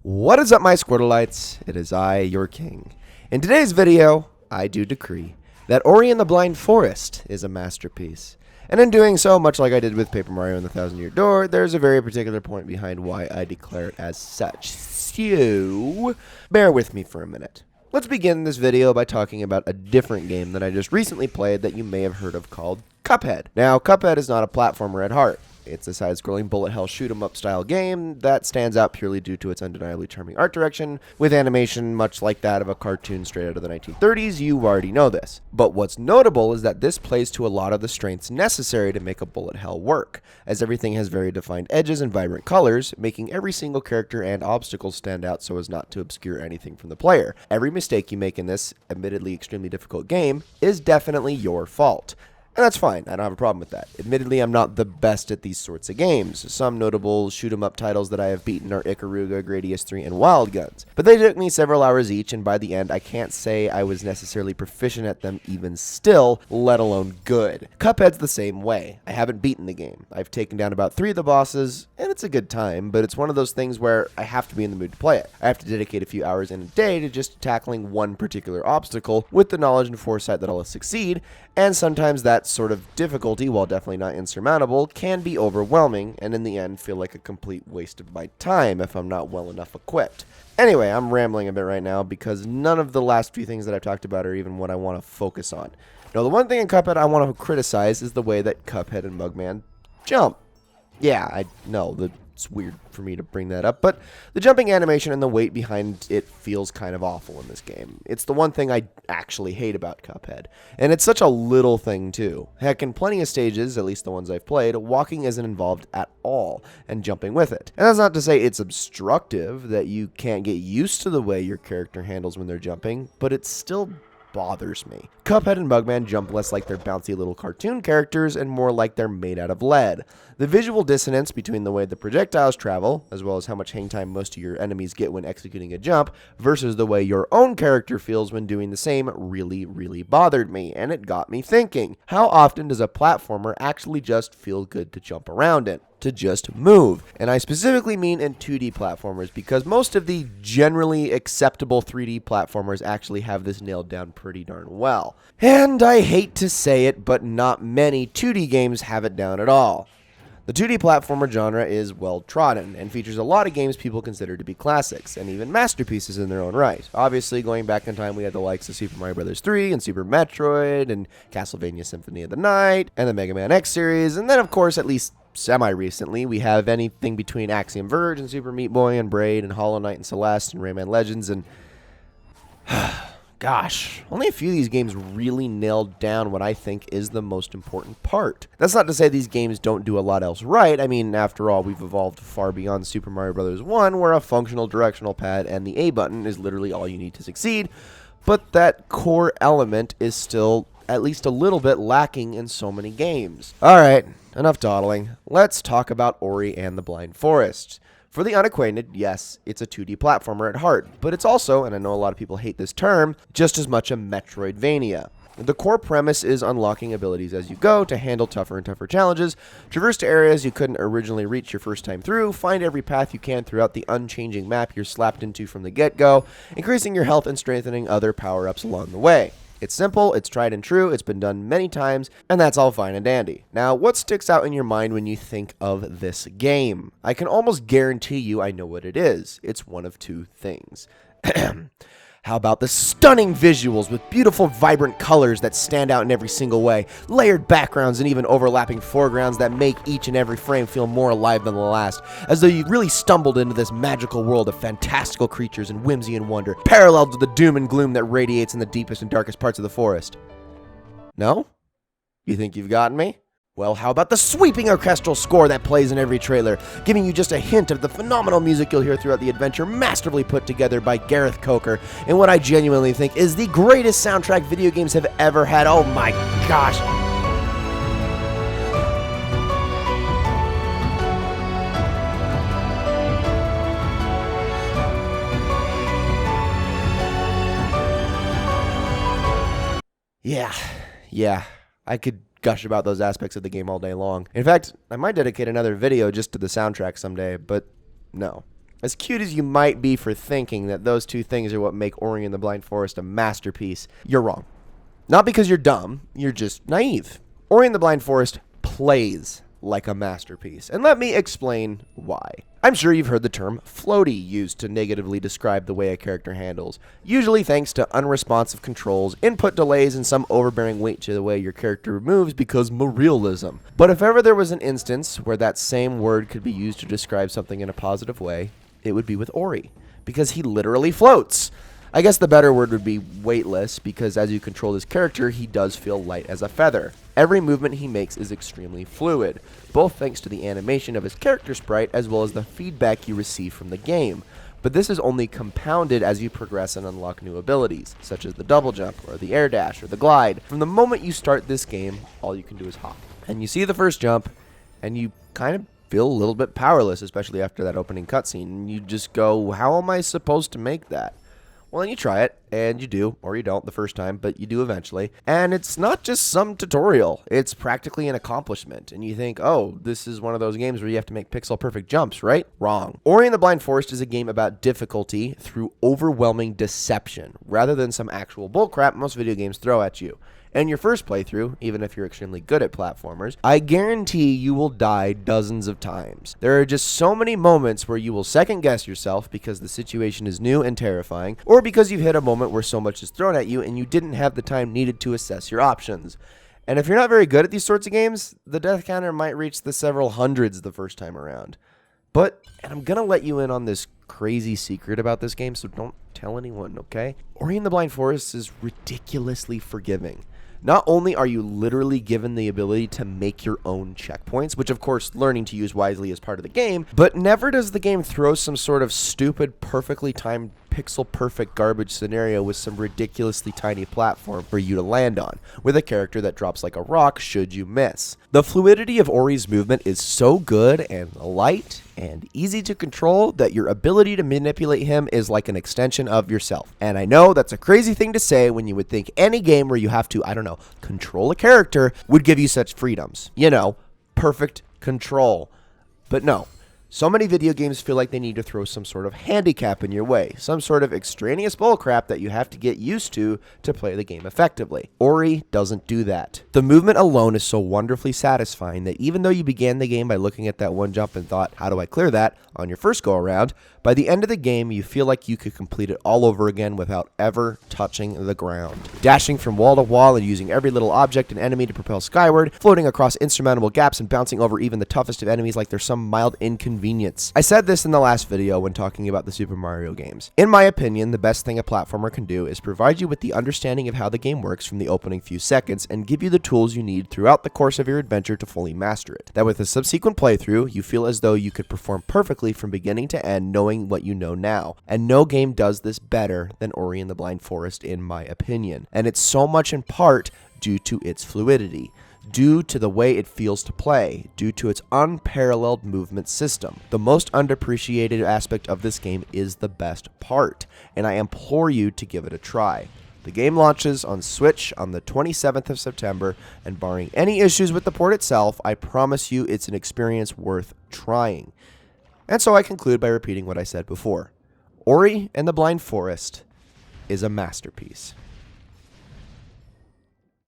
What is up, my Squirtleites? It is I, your king. In today's video, I do decree that Ori and the Blind Forest is a masterpiece. And in doing so, much like I did with Paper Mario and the Thousand Year Door, there's a very particular point behind why I declare it as such. So, bear with me for a minute. Let's begin this video by talking about a different game that I just recently played that you may have heard of called Cuphead. Now, Cuphead is not a platformer at heart. It's a side-scrolling bullet hell shoot-'em-up style game that stands out purely due to its undeniably charming art direction, with animation much like that of a cartoon straight out of the 1930s. You already know this. But what's notable is that this plays to a lot of the strengths necessary to make a bullet hell work, as everything has very defined edges and vibrant colors, making every single character and obstacle stand out so as not to obscure anything from the player. Every mistake you make in this, admittedly extremely difficult game, is definitely your fault. And that's fine, I don't have a problem with that. Admittedly, I'm not the best at these sorts of games. Some notable shoot-'em-up titles that I have beaten are Ikaruga, Gradius 3, and Wild Guns. But they took me several hours each, and by the end, I can't say I was necessarily proficient at them even still, let alone good. Cuphead's the same way. I haven't beaten the game. I've taken down about 3 of the bosses, and it's a good time, but it's one of those things where I have to be in the mood to play it. I have to dedicate a few hours in a day to just tackling one particular obstacle with the knowledge and foresight that I'll succeed, and sometimes that sort of difficulty, while definitely not insurmountable, can be overwhelming and in the end feel like a complete waste of my time if I'm not well enough equipped. Anyway, I'm rambling a bit right now because none of the last few things that I've talked about are even what I want to focus on. Now, the one thing in Cuphead I want to criticize is the way that Cuphead and Mugman jump. Yeah, I know, it's weird for me to bring that up, but the jumping animation and the weight behind it feels kind of awful in this game. It's the one thing I actually hate about Cuphead, and it's such a little thing too. Heck, in plenty of stages, at least the ones I've played, walking isn't involved at all, and jumping with it. And that's not to say it's obstructive, that you can't get used to the way your character handles when they're jumping, but it's still bothers me. Cuphead and Mugman jump less like they're bouncy little cartoon characters and more like they're made out of lead. The visual dissonance between the way the projectiles travel, as well as how much hang time most of your enemies get when executing a jump, versus the way your own character feels when doing the same really bothered me, and it got me thinking. How often does a platformer actually just feel good to jump around in? To just move. And I specifically mean in 2D platformers, because most of the generally acceptable 3D platformers actually have this nailed down pretty darn well. And I hate to say it, but not many 2D games have it down at all. The 2D platformer genre is well trodden and features a lot of games people consider to be classics and even masterpieces in their own right. Obviously, going back in time, we had the likes of Super Mario Bros. 3 and Super Metroid and Castlevania Symphony of the Night and the Mega Man X series, and then of course, at least semi-recently, we have anything between Axiom Verge and Super Meat Boy and Braid and Hollow Knight and Celeste and Rayman Legends and gosh, only a few of these games really nailed down what I think is the most important part. That's not to say these games don't do a lot else right. I mean, after all, we've evolved far beyond Super Mario Bros. 1, where a functional directional pad and the A button is literally all you need to succeed, but that core element is still at least a little bit lacking in so many games. Alright, enough dawdling. Let's talk about Ori and the Blind Forest. For the unacquainted, yes, it's a 2D platformer at heart, but it's also, and I know a lot of people hate this term, just as much a Metroidvania. The core premise is unlocking abilities as you go to handle tougher and tougher challenges, traverse to areas you couldn't originally reach your first time through, find every path you can throughout the unchanging map you're slapped into from the get-go, increasing your health and strengthening other power-ups along the way. It's simple, it's tried and true, it's been done many times, and that's all fine and dandy. Now, what sticks out in your mind when you think of this game? I can almost guarantee you I know what it is. It's one of two things. How about the stunning visuals with beautiful, vibrant colors that stand out in every single way, layered backgrounds and even overlapping foregrounds that make each and every frame feel more alive than the last, as though you really stumbled into this magical world of fantastical creatures and whimsy and wonder, paralleled to the doom and gloom that radiates in the deepest and darkest parts of the forest. No? You think you've gotten me? Well, how about the sweeping orchestral score that plays in every trailer, giving you just a hint of the phenomenal music you'll hear throughout the adventure, masterfully put together by Gareth Coker, in what I genuinely think is the greatest soundtrack video games have ever had. Oh my gosh! Yeah, I could gush about those aspects of the game all day long. In fact, I might dedicate another video just to the soundtrack someday, but no. As cute as you might be for thinking that those two things are what make Ori and the Blind Forest a masterpiece, you're wrong. Not because you're dumb, you're just naive. Ori and the Blind Forest plays like a masterpiece, and let me explain why. I'm sure you've heard the term floaty used to negatively describe the way a character handles, usually thanks to unresponsive controls, input delays, and some overbearing weight to the way your character moves because realism. But if ever there was an instance where that same word could be used to describe something in a positive way, it would be with Ori, because he literally floats. I guess the better word would be weightless, because as you control his character, he does feel light as a feather. Every movement he makes is extremely fluid, both thanks to the animation of his character sprite as well as the feedback you receive from the game. But this is only compounded as you progress and unlock new abilities, such as the double jump, or the air dash, or the glide. From the moment you start this game, all you can do is hop. And you see the first jump, and you kind of feel a little bit powerless, especially after that opening cutscene. And you just go, how am I supposed to make that? Well, then you try it, and you do, or you don't the first time, but you do eventually. And it's not just some tutorial. It's practically an accomplishment. And you think, oh, this is one of those games where you have to make pixel-perfect jumps, right? Wrong. Ori and the Blind Forest is a game about difficulty through overwhelming deception, rather than some actual bullcrap most video games throw at you. In your first playthrough, even if you're extremely good at platformers, I guarantee you will die dozens of times. There are just so many moments where you will second guess yourself because the situation is new and terrifying, or because you've hit a moment where so much is thrown at you and you didn't have the time needed to assess your options. And if you're not very good at these sorts of games, the death counter might reach the several hundreds the first time around. But, and I'm gonna let you in on this crazy secret about this game, so don't tell anyone, okay? Ori and the Blind Forest is ridiculously forgiving. Not only are you literally given the ability to make your own checkpoints, which of course learning to use wisely is part of the game, but never does the game throw some sort of stupid, perfectly timed, pixel-perfect garbage scenario with some ridiculously tiny platform for you to land on, with a character that drops like a rock should you miss. The fluidity of Ori's movement is so good and light and easy to control that your ability to manipulate him is like an extension of yourself. And I know that's a crazy thing to say when you would think any game where you have to, I don't know, control a character would give you such freedoms. You know, perfect control. But no. So many video games feel like they need to throw some sort of handicap in your way, some sort of extraneous bullcrap that you have to get used to play the game effectively. Ori doesn't do that. The movement alone is so wonderfully satisfying that even though you began the game by looking at that one jump and thought, how do I clear that, on your first go around, by the end of the game you feel like you could complete it all over again without ever touching the ground. Dashing from wall to wall and using every little object and enemy to propel skyward, floating across insurmountable gaps and bouncing over even the toughest of enemies like there's some mild inconvenience. I said this in the last video when talking about the Super Mario games. In my opinion, the best thing a platformer can do is provide you with the understanding of how the game works from the opening few seconds and give you the tools you need throughout the course of your adventure to fully master it. That with a subsequent playthrough, you feel as though you could perform perfectly from beginning to end knowing what you know now. And no game does this better than Ori and the Blind Forest in my opinion. And it's so much in part due to its fluidity, due to the way it feels to play, due to its unparalleled movement system. The most underappreciated aspect of this game is the best part, and I implore you to give it a try. The game launches on Switch on the 27th of September, and barring any issues with the port itself, I promise you it's an experience worth trying. And so I conclude by repeating what I said before. Ori and the Blind Forest is a masterpiece.